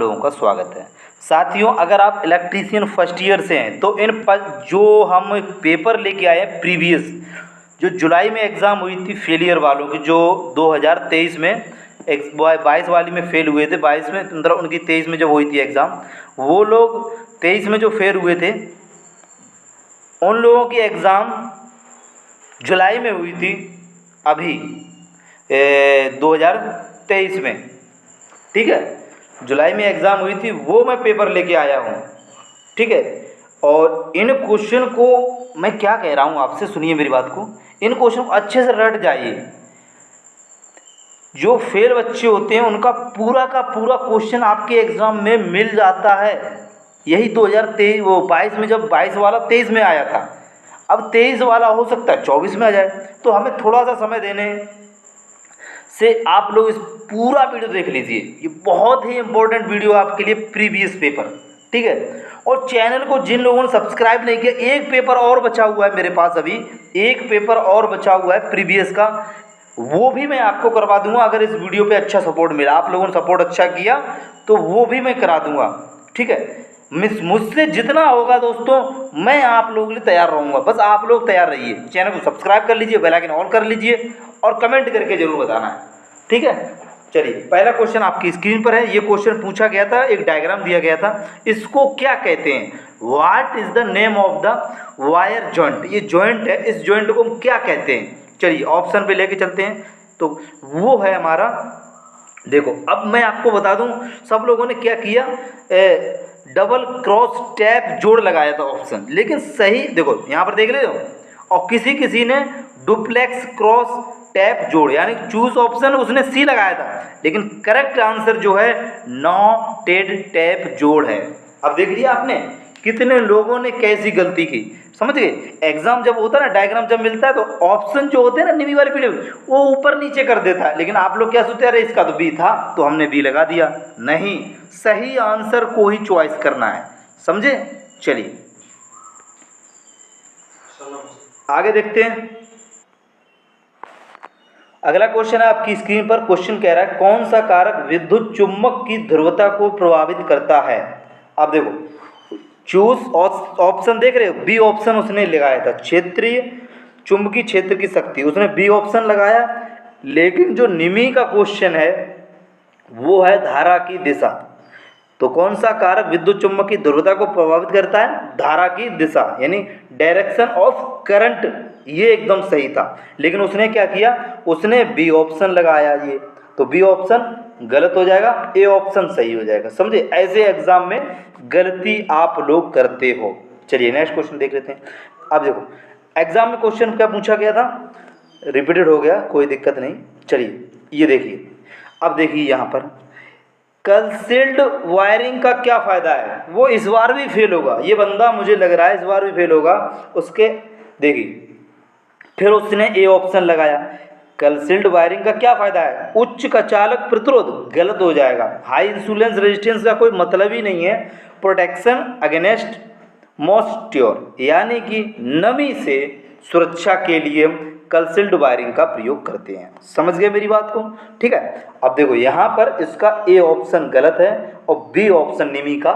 लोगों का स्वागत है। साथियों, अगर आप इलेक्ट्रीशियन फर्स्ट ईयर से हैं तो जो हम पेपर लेके आए हैं प्रीवियस, जो जुलाई में एग्ज़ाम हुई थी फेलियर वालों की, जो 2023 में 22 वाली में फेल हुए थे, 22 में मतलब उनकी 23 में जब हुई थी एग्ज़ाम, वो लोग 23 में जो फेल हुए थे उन लोगों की एग्ज़ाम जुलाई में हुई थी अभी 2023 में। ठीक है, जुलाई में एग्ज़ाम हुई थी, वो मैं पेपर लेके आया हूँ। ठीक है, और इन क्वेश्चन को मैं क्या कह रहा हूँ आपसे, सुनिए मेरी बात को, इन क्वेश्चन को अच्छे से रट जाइए। जो फेल बच्चे होते हैं उनका पूरा का पूरा क्वेश्चन आपके एग्ज़ाम में मिल जाता है। यही 2023 वो 22 में, जब 22 वाला 23 में आया था, अब 23 वाला हो सकता है 24 में आ जाए। तो हमें थोड़ा सा समय देने से आप लोग इस पूरा वीडियो देख लीजिए, ये बहुत ही इंपॉर्टेंट वीडियो आपके लिए, प्रीवियस पेपर। ठीक है, और चैनल को जिन लोगों ने सब्सक्राइब नहीं किया, एक पेपर और बचा हुआ है मेरे पास, अभी एक पेपर और बचा हुआ है प्रीवियस का, वो भी मैं आपको करवा दूंगा। अगर इस वीडियो पे अच्छा सपोर्ट मिला, आप लोगों ने सपोर्ट अच्छा किया, तो वो भी मैं करा दूंगा। ठीक है, मुझसे जितना होगा दोस्तों, मैं आप लोगों के लिए तैयार रहूँगा। बस आप लोग तैयार रहिए, चैनल को सब्सक्राइब कर लीजिए, बेल आइकन ऑन कर लीजिए और कमेंट करके ज़रूर बताना है। ठीक है, चलिए पहला क्वेश्चन आपकी स्क्रीन पर है। ये क्वेश्चन पूछा गया था, एक डायग्राम दिया गया था, इसको क्या कहते हैं? What is the name of the wire joint? ये जॉइंट है, इस जॉइंट को हम क्या कहते हैं? चलिए ऑप्शन पे लेके चलते हैं। तो वो है हमारा, देखो अब मैं आपको बता दूं, सब लोगों ने क्या किया, डबल क्रॉस टैप जोड़ लगाया था ऑप्शन, लेकिन सही देखो यहाँ पर देख रहे हो, और किसी ने डुप्लेक्स क्रॉस टैप जोड़, यानी चूज ऑप्शन उसने सी लगाया था, लेकिन करेक्ट आंसर जो है नॉटेड टैप जोड़ है। अब देख लिया आपने कितने लोगों ने कैसी गलती की, समझ गए? एग्जाम जब होता है ना, डायग्राम जब मिलता है, तो ऑप्शन जो होते हैं ना निमी वाले पीढ़ी, वो ऊपर नीचे कर देता है, लेकिन आप लोग क्या सोचते हैं, अरे इसका तो बी था तो हमने बी लगा दिया। नहीं, सही आंसर को ही चॉइस करना है, समझे? चलिए आगे देखते हैं। अगला क्वेश्चन है आपकी स्क्रीन पर। क्वेश्चन कह रहा है कौन सा कारक विद्युत चुम्बक की ध्रुवता को प्रभावित करता है? अब देखो चूज ऑप्शन देख रहे हो, बी ऑप्शन उसने लगाया था, क्षेत्रीय चुंबकीय क्षेत्र की शक्ति, उसने बी ऑप्शन लगाया। लेकिन जो निमी का क्वेश्चन है वो है धारा की दिशा। तो कौन सा कारक विद्युत चुम्बक की ध्रुवता को प्रभावित करता है? धारा की दिशा, यानी डायरेक्शन ऑफ करंट। ये एकदम सही था, लेकिन उसने क्या किया, उसने बी ऑप्शन लगाया ये, तो बी ऑप्शन गलत हो जाएगा, ए ऑप्शन सही हो जाएगा। समझे? ऐसे एग्जाम में गलती आप लोग करते हो। चलिए नेक्स्ट क्वेश्चन देख लेते हैं। अब देखो एग्जाम में क्वेश्चन क्या पूछा गया था, रिपीटेड हो गया, कोई दिक्कत नहीं। चलिए ये देखिए, अब देखिए यहाँ पर कंसील्ड वायरिंग का क्या फ़ायदा है? वो इस बार भी फेल होगा, ये बंदा मुझे लग रहा है इस बार भी फेल होगा। उसके देखिए फिर उसने ए ऑप्शन लगाया। कंसील्ड वायरिंग का क्या फ़ायदा है? उच्च का चालक प्रतिरोध, गलत हो जाएगा। हाई इंसुलेंस रेजिस्टेंस का कोई मतलब ही नहीं है। प्रोटेक्शन अगेंस्ट मॉइस्चर, यानी कि नमी से सुरक्षा के लिए कंसील्ड वायरिंग का प्रयोग करते हैं। समझ गए मेरी बात को? ठीक है, अब देखो यहाँ पर इसका ए ऑप्शन गलत है और बी ऑप्शन निमी का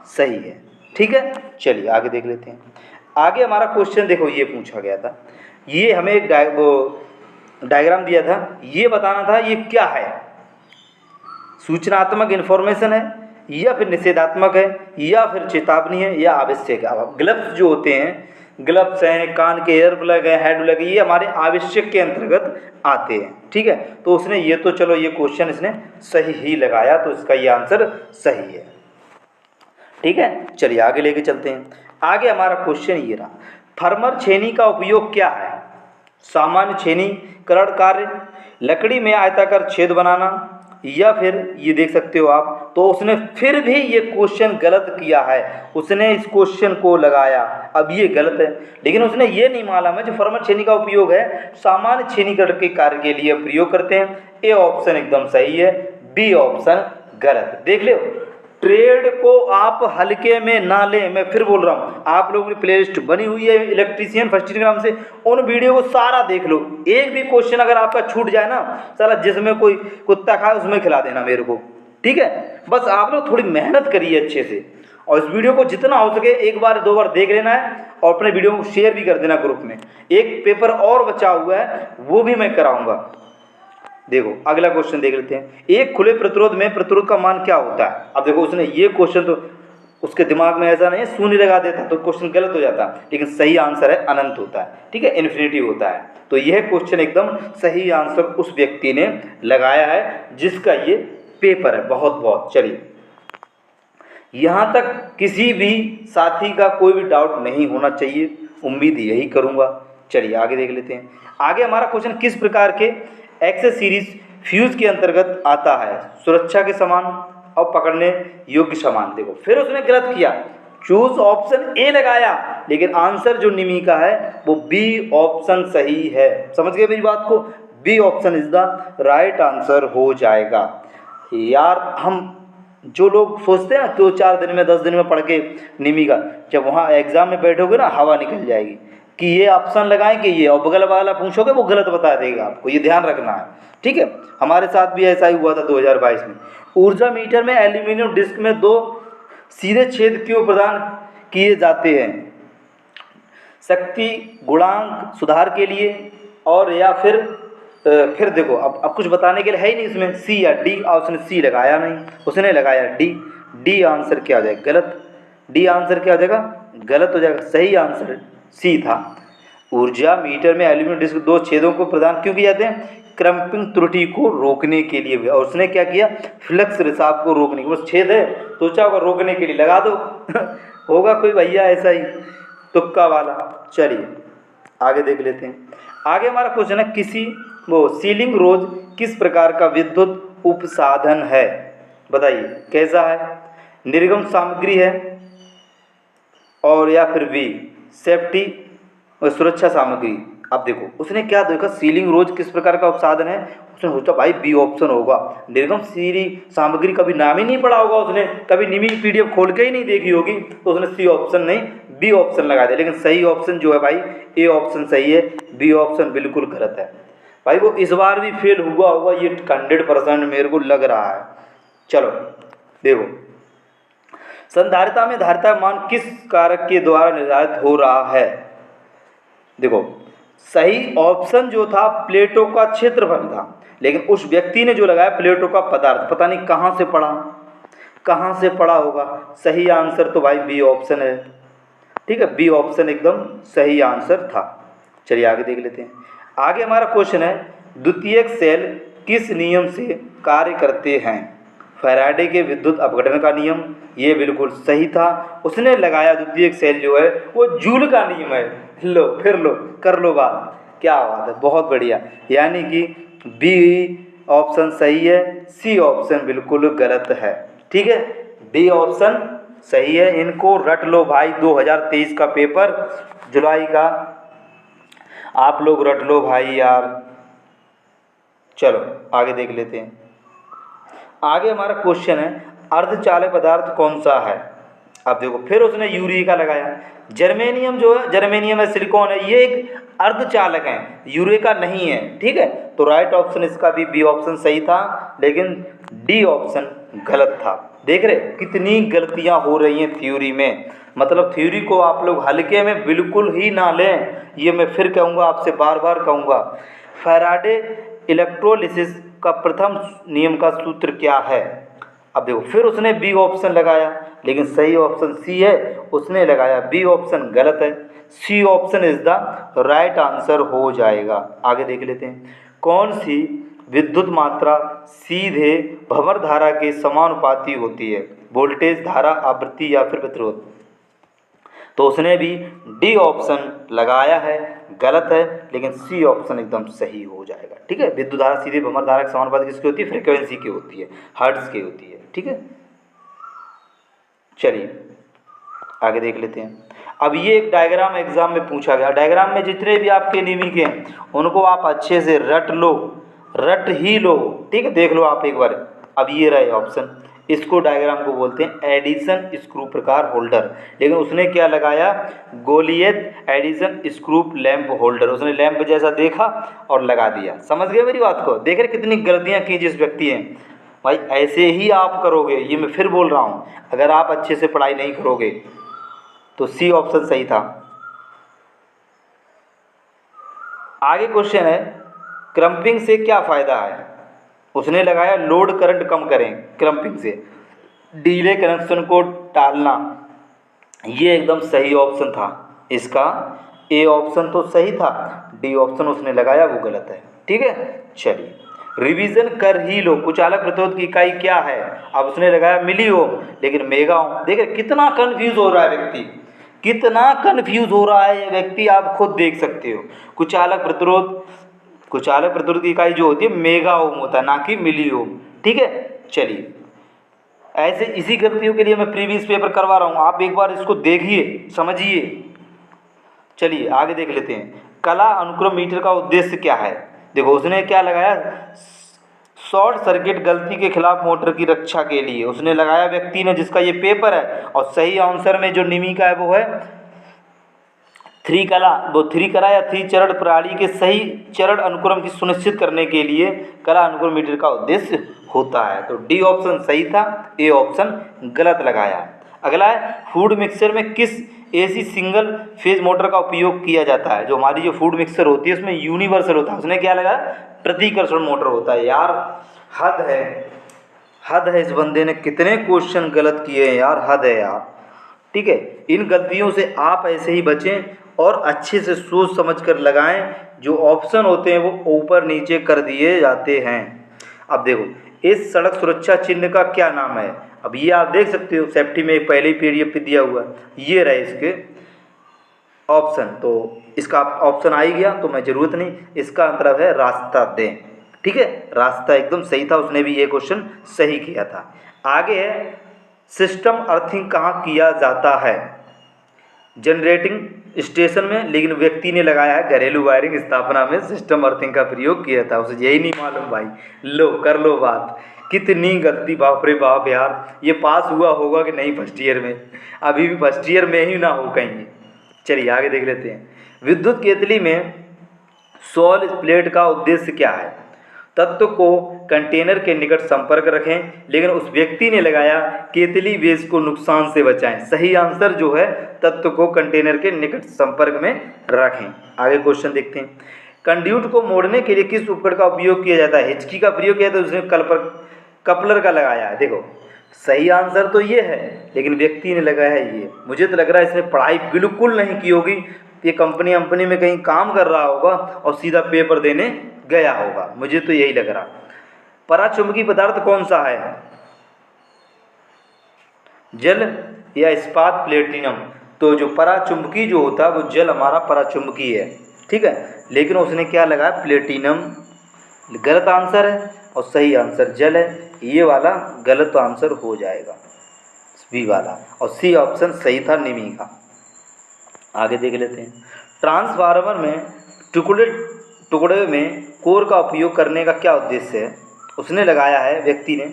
सही है। ठीक है, चलिए आगे देख लेते हैं। आगे हमारा क्वेश्चन देखो ये पूछा गया था, ये हमें एक डायग्राम दिया था, ये बताना था ये क्या है, सूचनात्मक इन्फॉर्मेशन है या फिर निषेधात्मक है या फिर चेतावनी है या आवश्यक है। ग्लव्स जो होते हैं, ग्लव्स हैं, कान के एयर प्लग है, हेड प्लग, ये हमारे आवश्यक के अंतर्गत आते हैं। ठीक है, तो उसने ये तो चलो ये क्वेश्चन इसने सही ही लगाया, तो इसका ये आंसर सही है। ठीक है, चलिए आगे लेके चलते हैं। आगे हमारा क्वेश्चन ये रहा, फर्मर छेनी का उपयोग क्या है? सामान्य छेनीकरण कार्य, लकड़ी में आयताकार छेद बनाना, या फिर ये देख सकते हो आप। तो उसने फिर भी ये क्वेश्चन गलत किया है, उसने इस क्वेश्चन को लगाया, अब ये गलत है, लेकिन उसने ये नहीं मालूम है जो फर्मर छेनी का उपयोग है सामान्य छेनीकरण के कार्य के लिए प्रयोग करते हैं। ए ऑप्शन एकदम सही है, बी ऑप्शन गलत। देख लो, ट्रेड को आप हल्के में ना लें, मैं फिर बोल रहा हूँ, आप लोगों की प्लेलिस्ट बनी हुई है इलेक्ट्रीशियन फर्स्ट ईयर के नाम से, उन वीडियो को सारा देख लो। एक भी क्वेश्चन अगर आपका छूट जाए ना, साला जिसमें कोई कुत्ता खाए उसमें खिला देना मेरे को, ठीक है, बस आप लोग थोड़ी मेहनत करिए अच्छे से, और इस वीडियो को जितना हो सके एक बार 2 बार देख लेना है, और अपने वीडियो को शेयर भी कर देना ग्रुप में। एक पेपर और बचा हुआ है, वो भी मैं कराऊंगा। देखो अगला क्वेश्चन देख लेते हैं। एक खुले प्रतिरोध में प्रतिरोध का मान क्या होता है? अब देखो उसने ये क्वेश्चन तो उसके दिमाग में ऐसा नहीं है शून्य लगा देता तो क्वेश्चन गलत हो जाता, लेकिन सही आंसर है अनंत होता है, ठीक है, इन्फिनिटी होता है। तो यह क्वेश्चन एकदम सही आंसर उस व्यक्ति ने लगाया है जिसका ये पेपर है। बहुत बहुत चलिए, यहाँ तक किसी भी साथी का कोई भी डाउट नहीं होना चाहिए, उम्मीद यही करूँगा। चलिए आगे देख लेते हैं। आगे हमारा क्वेश्चन किस प्रकार के एक्सेस सीरीज फ्यूज के अंतर्गत आता है? सुरक्षा के समान और पकड़ने योग्य समान। देखो फिर उसने गलत किया, चूज ऑप्शन ए लगाया, लेकिन आंसर जो निमी का है वो बी ऑप्शन सही है। समझ गए मेरी बात को? B option is the right answer हो जाएगा। यार हम जो लोग सोचते हैं ना 2-4 दिन में 10 दिन में पढ़ के निमी का, जब वहाँ एग्जाम में बैठोगे ना हवा निकल जाएगी कि ये ऑप्शन लगाएं कि ये, और बगल वाला पूछोगे वो गलत बता देगा आपको, ये ध्यान रखना है, ठीक है। हमारे साथ भी ऐसा ही हुआ था 2022 में। ऊर्जा मीटर में एल्यूमिनियम डिस्क में 2 सीधे छेद क्यों प्रदान किए जाते हैं? शक्ति गुणांक सुधार के लिए, और या फिर देखो अब कुछ बताने के लिए है ही नहीं इसमें, सी या डी। और उसने सी लगाया नहीं, उसने लगाया डी। डी आंसर क्या हो जाएगा? गलत। डी आंसर क्या हो जाएगा? गलत हो जाएगा। सही आंसर सी था। ऊर्जा मीटर में एल्यूमिनियम डिस्क 2 छेदों को प्रदान क्यों किए जाते हैं? क्रम्पिंग त्रुटि को रोकने के लिए भी। और उसने क्या किया? फ्लक्स रिसाव को रोकने के लिए। छेद है सोचा होगा रोकने के लिए लगा दो होगा कोई भैया ऐसा ही तुक्का वाला। चलिए आगे देख लेते हैं। आगे हमारा क्वेश्चन है किसी सीलिंग रोज किस प्रकार का विद्युत उपसाधन है? बताइए कैसा है? निर्गम सामग्री है, और या फिर बी सेफ्टी और सुरक्षा सामग्री। अब देखो उसने क्या देखा, सीलिंग रोज किस प्रकार का उपसाधन है, उसने सोचा भाई बी ऑप्शन होगा। निर्गम सीरी सामग्री कभी नाम ही नहीं पढ़ा होगा उसने, कभी निमी पीडीएफ खोल के ही नहीं देखी होगी, तो उसने सी ऑप्शन नहीं बी ऑप्शन लगा दिया। लेकिन सही ऑप्शन जो है भाई ए ऑप्शन सही है, बी ऑप्शन बिल्कुल गलत है। भाई वो इस बार भी फेल हुआ होगा ये 100% मेरे को लग रहा है। चलो देखो, संधारिता में धारिता मान किस कारक के द्वारा निर्धारित हो रहा है? देखो सही ऑप्शन जो था प्लेटों का क्षेत्रफल था, लेकिन उस व्यक्ति ने जो लगाया प्लेटों का पदार्थ, पता नहीं कहाँ से पढ़ा होगा। सही आंसर तो भाई बी ऑप्शन है, ठीक है, बी ऑप्शन एकदम सही आंसर था। चलिए आगे देख लेते हैं। आगे हमारा क्वेश्चन है द्वितीयक सेल किस नियम से कार्य करते हैं? फैराडे के विद्युत अपघटन का नियम, ये बिल्कुल सही था। उसने लगाया द्वितीयक सेल जो है वो जूल का नियम है। लो फिर लो कर लो बात, क्या बात है, बहुत बढ़िया। यानी कि बी ऑप्शन सही है, सी ऑप्शन बिल्कुल गलत है, ठीक है। बी ऑप्शन सही है, इनको रट लो भाई। 2023 का पेपर जुलाई का आप लोग रट लो भाई यार। चलो आगे देख लेते हैं। आगे हमारा क्वेश्चन है अर्धचालक पदार्थ कौन सा है? अब देखो फिर उसने यूरेका लगाया। जर्मेनियम जो है, जर्मेनियम है, सिलिकॉन है, ये एक अर्धचालक है, यूरेका नहीं है, ठीक है। तो राइट ऑप्शन इसका भी बी ऑप्शन सही था, लेकिन डी ऑप्शन गलत था। देख रहे कितनी गलतियां हो रही हैं थ्योरी में, मतलब थ्योरी को आप लोग हल्के में बिल्कुल ही ना लें, ये मैं फिर कहूँगा, आपसे बार बार कहूँगा। फैराडे इलेक्ट्रोलिसिस का प्रथम नियम का सूत्र क्या है? अब देखो फिर उसने बी ऑप्शन लगाया, लेकिन सही ऑप्शन सी है, उसने लगाया बी ऑप्शन गलत है। C option is the right answer हो जाएगा। आगे देख लेते हैं। कौन सी विद्युत मात्रा सीधे भंवर धारा के समानुपाती होती है? वोल्टेज, धारा, आवृत्ति या फिर प्रतिरोध? तो उसने भी डी ऑप्शन लगाया है, गलत है, लेकिन सी ऑप्शन एकदम सही हो जाएगा, ठीक है। विद्युत धारा सीधे भंवर धारा के समानुपाती किसकी होती है? फ्रीक्वेंसी की होती है, हर्ट्ज की होती है, ठीक है। चलिए आगे देख लेते हैं। अब ये एक डायग्राम एग्जाम में पूछा गया। डायग्राम में जितने भी आपके नियमित हैं उनको आप अच्छे से रट लो, रट ही लो, ठीक है। देख लो आप एक बार। अब ये रहे ऑप्शन, इसको डायग्राम को बोलते हैं एडिसन स्क्रू प्रकार होल्डर, लेकिन उसने क्या लगाया? Goliath Edison screw lamp holder. उसने लैंप जैसा देखा और लगा दिया। समझ गए मेरी बात को? देख रहे कितनी गलतियां की जिस व्यक्ति हैं। भाई ऐसे ही आप करोगे, ये मैं फिर बोल रहा हूँ, अगर आप अच्छे से पढ़ाई नहीं करोगे तो सी ऑप्शन सही था। आगे क्वेश्चन है, क्रम्पिंग से क्या फ़ायदा है? उसने लगाया लोड करंट कम करें क्रम्पिंग से, डीले कनेक्शन को टालना। ये एकदम सही ऑप्शन था इसका, ए ऑप्शन तो सही था, डी ऑप्शन उसने लगाया वो गलत है। ठीक है, चलिए रिवीजन कर ही लो। कुचालक प्रतिरोध की इकाई क्या है? अब उसने लगाया मिली ओम, लेकिन मेगा ओम। देखिए कितना कन्फ्यूज हो रहा है व्यक्ति, कितना कन्फ्यूज हो रहा है ये व्यक्ति, आप खुद देख सकते हो। कुचालक प्रतिरोध की इकाई जो होती है मेगा ओम होता है, ना कि मिली ओम। ठीक है, चलिए ऐसे इसी गलतियों के लिए मैं प्रीवियस पेपर करवा रहा हूँ, आप एक बार इसको देखिए समझिए। चलिए आगे देख लेते हैं, कला अनुक्रम मीटर का उद्देश्य क्या है? देखो उसने क्या लगाया, शॉर्ट सर्किट गलती के खिलाफ मोटर की रक्षा के लिए उसने लगाया व्यक्ति ने, जिसका ये पेपर है। और सही आंसर में जो निमी का है वो है थ्री कला या थ्री चरण प्रणाली के सही चरण अनुक्रम की सुनिश्चित करने के लिए कला अनुक्रम मीटर का उद्देश्य होता है। तो डी ऑप्शन सही था, ए ऑप्शन गलत लगाया। अगला है, फूड मिक्सचर में किस एसी सिंगल फेज मोटर का उपयोग किया जाता है? जो हमारी जो फूड मिक्सचर होती है उसमें यूनिवर्सल होता है, उसने क्या लगाया, प्रतिकर्षण मोटर होता है। यार हद है, हद है, इस बंदे ने कितने क्वेश्चन गलत किए हैं यार, हद है यार। ठीक है, इन गलतियों से आप ऐसे ही बचें और अच्छे से सोच समझ कर लगाएं। जो ऑप्शन होते हैं वो ऊपर नीचे कर दिए जाते हैं। अब देखो, इस सड़क सुरक्षा चिन्ह का क्या नाम है? अब ये आप देख सकते हो, सेफ्टी में पहले ही पीडीएफ पे दिया हुआ है, ये रहे इसके ऑप्शन। तो इसका ऑप्शन आ ही गया तो मैं ज़रूरत नहीं, इसका मतलब है रास्ता दें। ठीक है, रास्ता एकदम सही था, उसने भी ये क्वेश्चन सही किया था। आगे है, सिस्टम अर्थिंग कहाँ किया जाता है? जनरेटिंग स्टेशन में, लेकिन व्यक्ति ने लगाया है घरेलू वायरिंग स्थापना में सिस्टम अर्थिंग का प्रयोग किया था, उसे यही नहीं मालूम भाई। लो कर लो बात, कितनी गलती, बाप रे बाप यार। ये पास हुआ होगा कि नहीं फर्स्ट ईयर में? अभी भी फर्स्ट ईयर में ही ना हो कहीं। चलिए आगे देख लेते हैं, विद्युत केतली में सॉल प्लेट का उद्देश्य क्या है? तत्व को कंटेनर के निकट संपर्क रखें, लेकिन उस व्यक्ति ने लगाया केतली बेस को नुकसान से बचाएं। सही आंसर जो है, तत्व को कंटेनर के निकट संपर्क में रखें। आगे क्वेश्चन देखते हैं, कंड्यूट को मोड़ने के लिए किस उपकरण का उपयोग किया जाता है? हिचकी का प्रयोग किया, तो उसने कपलर का लगाया है। देखो सही आंसर तो ये है, लेकिन व्यक्ति ने लगाया है ये। मुझे तो लग रहा है इसने पढ़ाई बिल्कुल नहीं की होगी, ये कंपनी में कहीं काम कर रहा होगा और सीधा पेपर देने गया होगा, मुझे तो यही लग रहा। पराचुंबकी पदार्थ कौन सा है? जल या इस्पात प्लेटिनम? तो जो पराचुंबकी जो होता है वो जल हमारा पराचुंबकी है। ठीक है, लेकिन उसने क्या लगाया, प्लेटिनम। गलत आंसर है और सही आंसर जल है, ये वाला गलत आंसर हो जाएगा, बी वाला। और सी ऑप्शन सही था, निमी का। आगे देख लेते हैं, ट्रांसफार्मर में टुकड़े में कोर का उपयोग करने का क्या उद्देश्य है? उसने लगाया है व्यक्ति ने,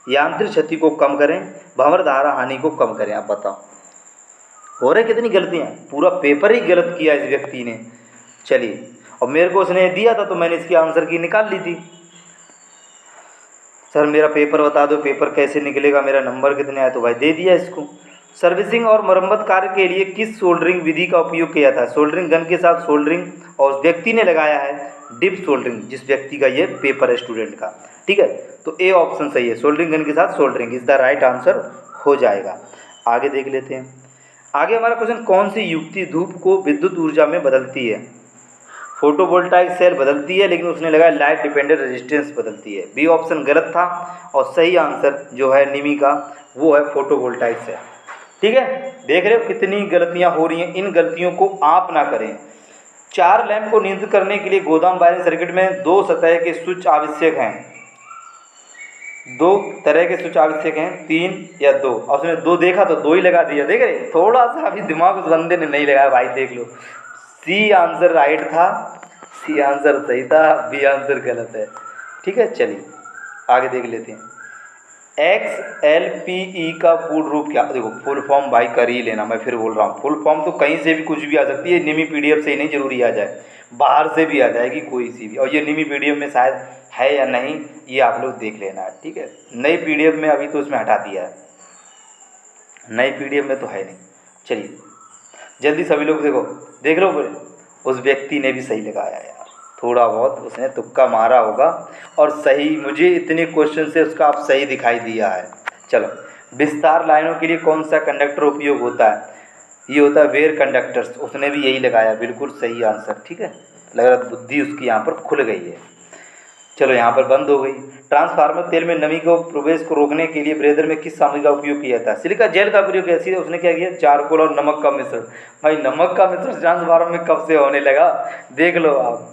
यांत्रिक क्षति को कम करें, भंवर धारा हानि को कम करें। आप बताओ, हो रहे कितनी गलतियाँ, पूरा पेपर ही गलत किया इस व्यक्ति ने। चलिए, और मेरे को उसने दिया था तो मैंने इसकी आंसर की निकाल ली थी। सर मेरा पेपर बता दो, पेपर कैसे निकलेगा, मेरा नंबर कितने आए? तो भाई दे दिया इसको। सर्विसिंग और मरम्मत कार्य के लिए किस सोल्डरिंग विधि का उपयोग किया था? सोल्डरिंग गन के साथ सोल्डरिंग, और उस व्यक्ति ने लगाया है डिप सोल्डरिंग, जिस व्यक्ति का ये पेपर है स्टूडेंट का। ठीक है, तो ए ऑप्शन सही है, सोल्डरिंग गन के साथ soldering is the right answer हो जाएगा। आगे देख लेते हैं, आगे हमारा क्वेश्चन, कौन सी युक्ति धूप को विद्युत ऊर्जा में बदलती है? फोटोवोल्टाइक सेल बदलती है, लेकिन उसने लगाया लाइट डिपेंडेंट रेजिस्टेंस बदलती है। बी ऑप्शन गलत था, और सही आंसर जो है निमी का वो है फोटोवोल्टाइक सेल। ठीक है, देख रहे हो कितनी गलतियां हो रही हैं, इन गलतियों को आप ना करें। 4 लैंप को नियंत्रित करने के लिए गोदाम वायरिंग सर्किट में 2 सतह के स्विच आवश्यक हैं। 2 तरह के स्विच आवश्यक हैं, 3 या 2? और उसने 2 देखा तो 2 ही लगा दिया। देख रहे, थोड़ा सा अभी दिमाग उस बंदे ने नहीं लगाया भाई, देख लो। सी आंसर राइट था, सी आंसर सही था, बी आंसर गलत है। ठीक है, चलिए आगे देख लेते हैं, XLPE का पूर्ण रूप क्या? देखो फुल फॉर्म भाई कर ही लेना, मैं फिर बोल रहा हूँ फुल फॉर्म तो कहीं से भी कुछ भी आ सकती है, निमी PDF से ही नहीं जरूरी आ जाए, बाहर से भी आ जाएगी कोई सी भी, और ये निमी PDF में शायद है या नहीं ये आप लोग देख लेना है, ठीक है। नई PDF में अभी तो इसमें हटा दिया है, नई PDF में तो है नहीं। चलिए जल्दी सभी लोग देखो, देख लो बोले, उस व्यक्ति ने भी सही लगाया यार, थोड़ा बहुत उसने तुक्का मारा होगा और सही, मुझे इतने क्वेश्चन से उसका आप सही दिखाई दिया है। चलो, विस्तार लाइनों के लिए कौन सा कंडक्टर उपयोग होता है? ये होता है वेयर कंडक्टर्स, उसने भी यही लगाया, बिल्कुल सही आंसर, ठीक है। लग रहा बुद्धि उसकी यहाँ पर खुल गई है। चलो यहाँ पर बंद हो गई। ट्रांसफार्मर तेल में नमी को प्रवेश को रोकने के लिए ब्रेदर में किस सामग्री का उपयोग किया था? सिलिका जेल का प्रयोग किया। सीधे उसने क्या किया? चारकोल और नमक का मिश्रण। भाई नमक का मिश्रण ट्रांसफार्मर में कब से होने लगा? देख लो आप,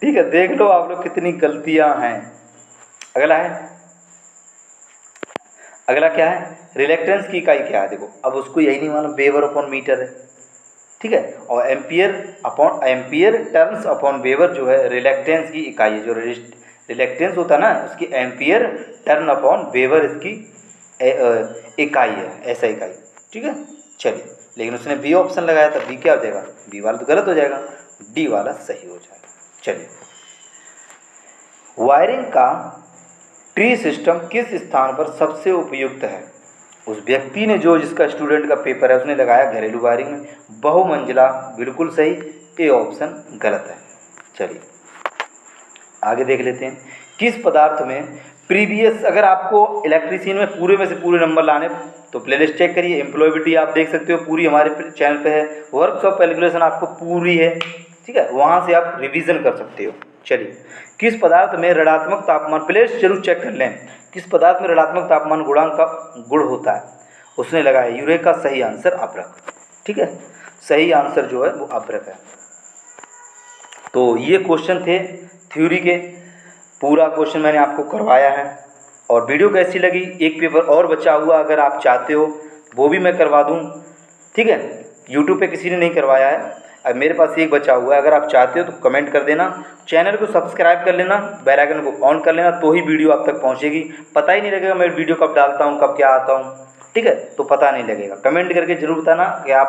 ठीक है, देख लो आप लोग कितनी गलतियां हैं। अगला है, अगला क्या है? रिलेक्टेंस की इकाई क्या है? देखो अब उसको यही नहीं मालूम, वेबर अपॉन मीटर है, ठीक है। और एम्पियर टर्न्स अपॉन वेबर जो है रिलेक्टेंस की इकाई है। जो रिलेक्टेंस होता है ना, उसकी एम्पियर टर्न अपॉन वेबर इसकी इकाई है, ऐसा इकाई, ठीक है। चलिए, लेकिन उसने बी ऑप्शन लगाया था, बी क्या हो जाएगा? बी वाला तो गलत हो जाएगा, डी वाला सही हो जाएगा। चलिए, वायरिंग का ट्री सिस्टम किस स्थान पर सबसे उपयुक्त है? उस व्यक्ति ने, जो जिसका स्टूडेंट का पेपर है, उसने लगाया घरेलू वायरिंग में, बहुमंजिला, बिल्कुल सही, ए ऑप्शन गलत है। चलिए आगे देख लेते हैं। किस पदार्थ में प्रीवियस, अगर आपको इलेक्ट्रीशियन में पूरे में से पूरे नंबर लाने तो प्लेलिस्ट चेक करिए। एम्प्लॉयबिलिटी आप देख सकते हो, पूरी हमारे चैनल पे है। वर्कशॉप कैलकुलेशन आपको पूरी है, ठीक है, वहाँ से आप रिवीजन कर सकते हो। चलिए, किस पदार्थ में ऋणात्मक तापमान, प्लेलिस्ट जरूर चेक कर लें, किस पदार्थ में ऋणात्मक तापमान गुणांक का गुण होता है? उसने लगाया यूरेका, सही आंसर अभ्रक, ठीक है, सही आंसर जो है वो अभ्रक है। तो ये क्वेश्चन थे थ्योरी के, पूरा क्वेश्चन मैंने आपको करवाया है। और वीडियो कैसी लगी? एक पेपर और बचा हुआ, अगर आप चाहते हो वो भी मैं करवा दूँ, ठीक है। यूट्यूब पे किसी ने नहीं करवाया है, अब मेरे पास एक बचा हुआ है, अगर आप चाहते हो तो कमेंट कर देना, चैनल को सब्सक्राइब कर लेना, बेल आइकन को ऑन कर लेना, तो ही वीडियो आप तक पहुँचेगी। पता ही नहीं लगेगा मैं वीडियो कब डालता हूँ, कब क्या आता हूँ, ठीक है, तो पता नहीं लगेगा। कमेंट करके ज़रूर बताना कि आप